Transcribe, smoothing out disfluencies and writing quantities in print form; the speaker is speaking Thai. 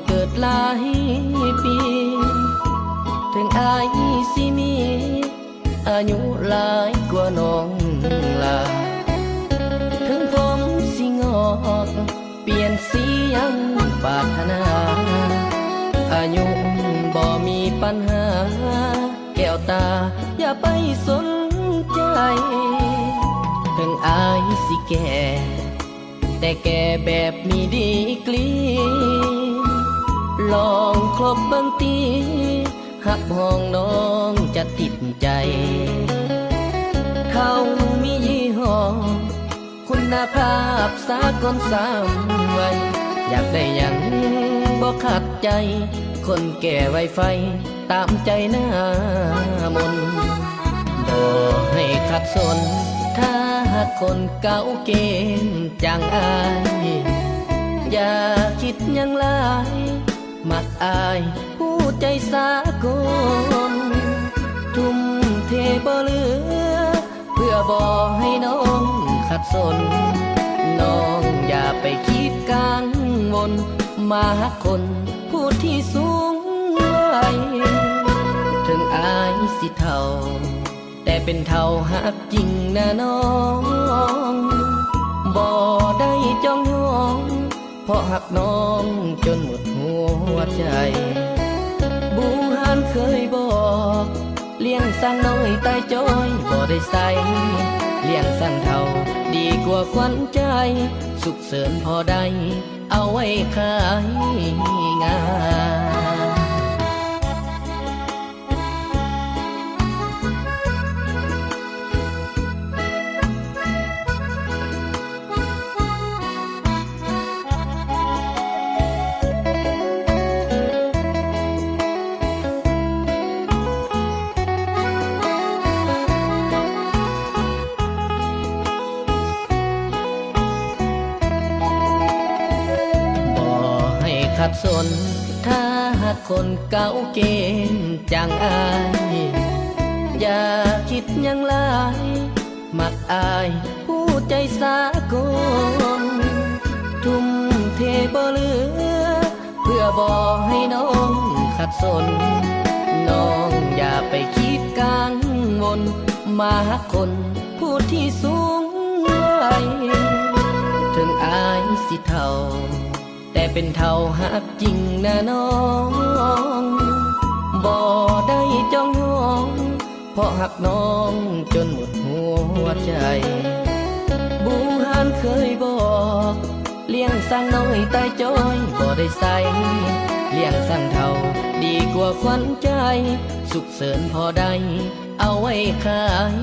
เกิดหลายปีถึงอายสิมีอายุหลายกว่าน้องลาถึงผมสิงอกเปลี่ยนสียังปรารถนาอายุบ่มีปัญหาแก้วตาอย่าไปสนใจถึงอายสิแก่แต่แก่แบบมีดีกรีลองครบเบิ่งตีหักห้องน้องจะติดใจเขามียี่ห้อคุณภาพสากลสามไว้อยากได้หยังบ่ขัดใจคนแก่ไวไฟตามใจหน้ามนบ่ให้ขัดสนถ้าหากคนเก่าเกณฑ์จังอายอย่าคิดยังหลายมักอายผู้ใจสากลทุ่มเทบ่เหลือเพื่อบ่ให้น้องขัดสนน้องอย่าไปคิดกังวลมาหักคนผู้ที่สูงวัยถึงอายสิเฒ่าแต่เป็นเท่าหักจริงนะน้องบ่ได้จ้องห้องเพราะหักน้องจนหมดหัวใจบูหานเคยบอกเลี้ยงสั่งน้อยตายจ้อยบ่ได้ใส่เลี้ยงสั่งเท่าดีกว่าขวัญใจสุขเสริญพอได้เอาไว้ขายงานขัดสนถ้าหากคนเก่าเกณฑ์จังอายอย่าคิดยังหลายมักอายผู้ใจสากลทุ่มเทบ่เหลือเพื่อบ่ให้น้องขัดสนน้องอย่าไปคิดกังวลมาหักคนผู้ที่สูงวัยถึงอายสิเฒ่าแต่เป็นเท่าหักจริงนะน้องบ่ได้จ้องห้องเพราะหักน้องจนหมดหัวใจบูหานเคยบอกเลี้ยงสั่งน้อยตายจ้อยบ่ได้ใส่เลี้ยงสั่งเท่าดีกว่าขวัญใจสุขเสริญพอได้เอาไว้ขาย